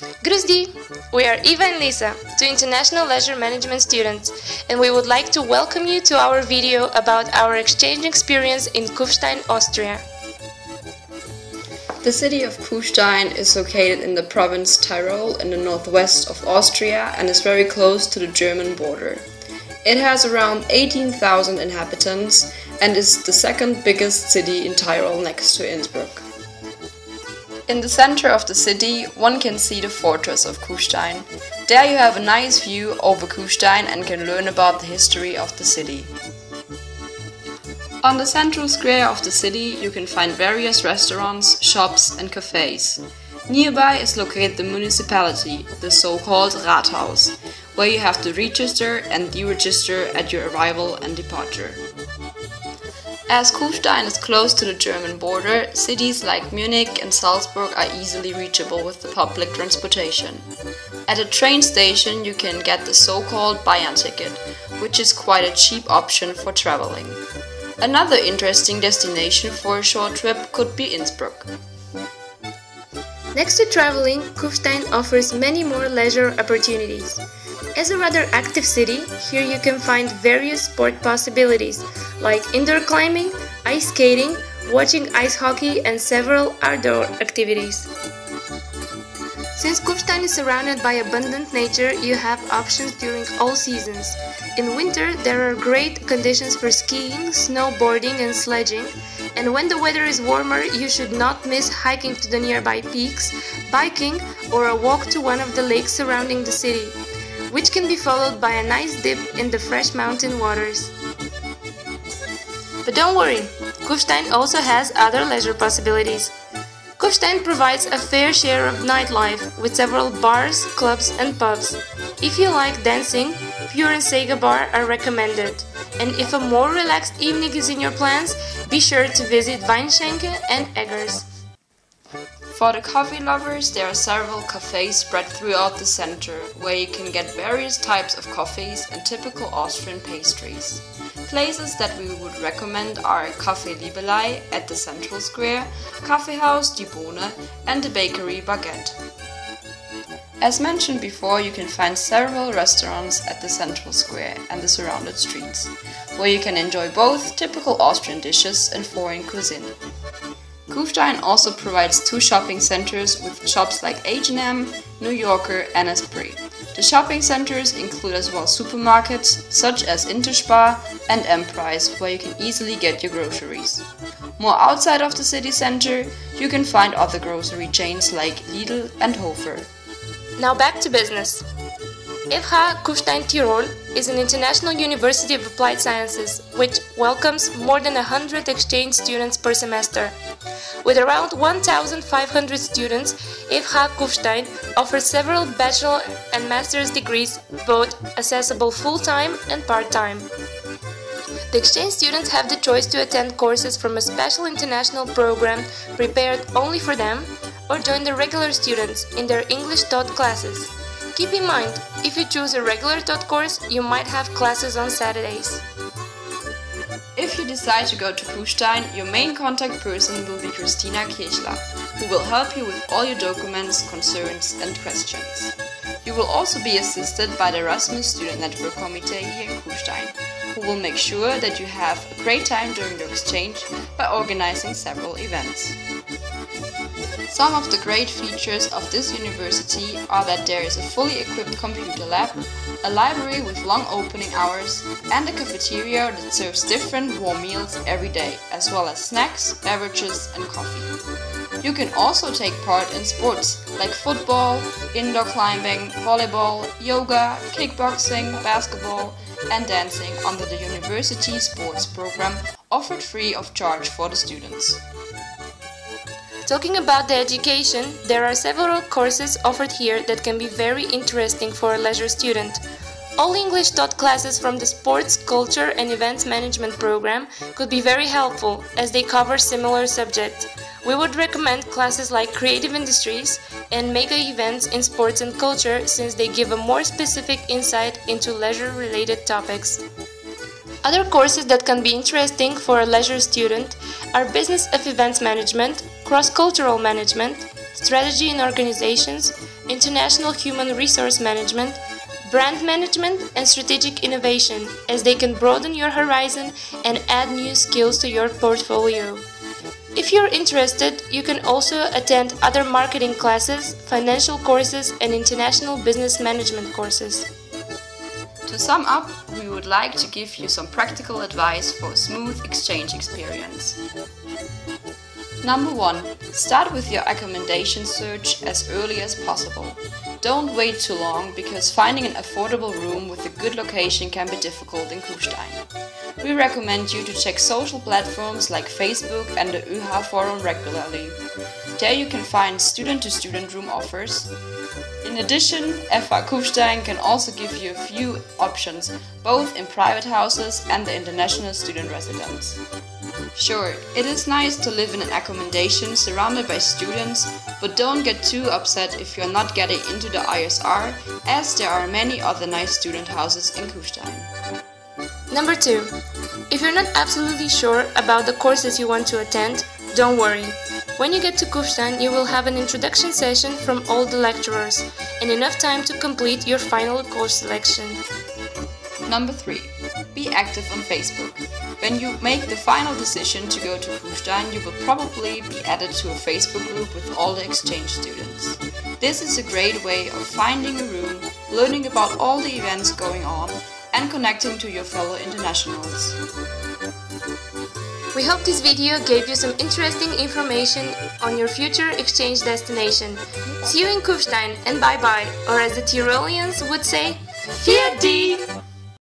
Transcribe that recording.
Grüß We are Eva and Lisa, two international leisure management students, and we would like to welcome you to our video about our exchange experience in Kufstein, Austria. The city of Kufstein is located in the province Tyrol in the northwest of Austria and is very close to the German border. It has around 18,000 inhabitants and is the second biggest city in Tyrol next to Innsbruck. In the center of the city, one can see the fortress of Kufstein. There you have a nice view over Kufstein and can learn about the history of the city. On the central square of the city, you can find various restaurants, shops and cafes. Nearby is located the municipality, the so-called Rathaus, where you have to register and deregister at your arrival and departure. As Kufstein is close to the German border, cities like Munich and Salzburg are easily reachable with the public transportation. At a train station you can get the so-called Bayern ticket, which is quite a cheap option for traveling. Another interesting destination for a short trip could be Innsbruck. Next to traveling, Kufstein offers many more leisure opportunities. As a rather active city, here you can find various sport possibilities like indoor climbing, ice skating, watching ice hockey and several outdoor activities. Since Kufstein is surrounded by abundant nature, you have options during all seasons. In winter, there are great conditions for skiing, snowboarding and sledging, and when the weather is warmer, you should not miss hiking to the nearby peaks, biking or a walk to one of the lakes surrounding the city, which can be followed by a nice dip in the fresh mountain waters. But don't worry, Kufstein also has other leisure possibilities. Kufstein provides a fair share of nightlife with several bars, clubs and pubs. If you like dancing, Pure and Sega Bar are recommended. And if a more relaxed evening is in your plans, be sure to visit Weinschenke and Eggers. For the coffee lovers, there are several cafes spread throughout the center, where you can get various types of coffees and typical Austrian pastries. Places that we would recommend are Café Liebelei at the central square, Kaffeehaus Die Bohne and the bakery Baguette. As mentioned before, you can find several restaurants at the central square and the surrounded streets, where you can enjoy both typical Austrian dishes and foreign cuisine. Kufstein also provides two shopping centers with shops like H&M, New Yorker and Esprit. The shopping centers include as well supermarkets such as Interspar and M-Price, where you can easily get your groceries. More outside of the city center, you can find other grocery chains like Lidl and Hofer. Now back to business. FH Kufstein Tirol is an international university of applied sciences which welcomes more than 100 exchange students per semester. With around 1,500 students, FH Kufstein offers several bachelor and master's degrees, both accessible full-time and part-time. The exchange students have the choice to attend courses from a special international program prepared only for them, or join the regular students in their English taught classes. Keep in mind, if you choose a regular taught course, you might have classes on Saturdays. If you decide to go to Kufstein, your main contact person will be Christina Kirchler, who will help you with all your documents, concerns and questions. You will also be assisted by the Erasmus Student Network Committee here in Kufstein, who will make sure that you have a great time during the exchange by organizing several events. Some of the great features of this university are that there is a fully equipped computer lab, a library with long opening hours, and a cafeteria that serves different warm meals every day, as well as snacks, beverages and coffee. You can also take part in sports like football, indoor climbing, volleyball, yoga, kickboxing, basketball and dancing under the university sports program offered free of charge for the students. Talking about the education, there are several courses offered here that can be very interesting for a leisure student. All English taught classes from the Sports, Culture and Events Management program could be very helpful as they cover similar subjects. We would recommend classes like Creative Industries and Mega Events in Sports and Culture since they give a more specific insight into leisure-related topics. Other courses that can be interesting for a leisure student are Business of Events Management, Cross-Cultural Management, strategy in organizations, international human resource management, brand management, and strategic innovation, as they can broaden your horizon and add new skills to your portfolio. If you're interested, you can also attend other marketing classes, financial courses, and international business management courses. To sum up, we would like to give you some practical advice for a smooth exchange experience. Number 1. Start with your accommodation search as early as possible. Don't wait too long, because finding an affordable room with a good location can be difficult in Kufstein. We recommend you to check social platforms like Facebook and the ÖH forum regularly. There you can find student-to-student room offers. In addition, FH Kufstein can also give you a few options, both in private houses and the international student residence. Sure, it is nice to live in an accommodation surrounded by students, but don't get too upset if you're not getting into the ISR, as there are many other nice student houses in Kufstein. Number 2. If you're not absolutely sure about the courses you want to attend, don't worry. When you get to Kufstein, you will have an introduction session from all the lecturers and enough time to complete your final course selection. Number 3. Be active on Facebook. When you make the final decision to go to Kufstein, you will probably be added to a Facebook group with all the exchange students. This is a great way of finding a room, learning about all the events going on, and connecting to your fellow internationals. We hope this video gave you some interesting information on your future exchange destination. See you in Kufstein and bye bye, or as the Tyroleans would say, Fiat die!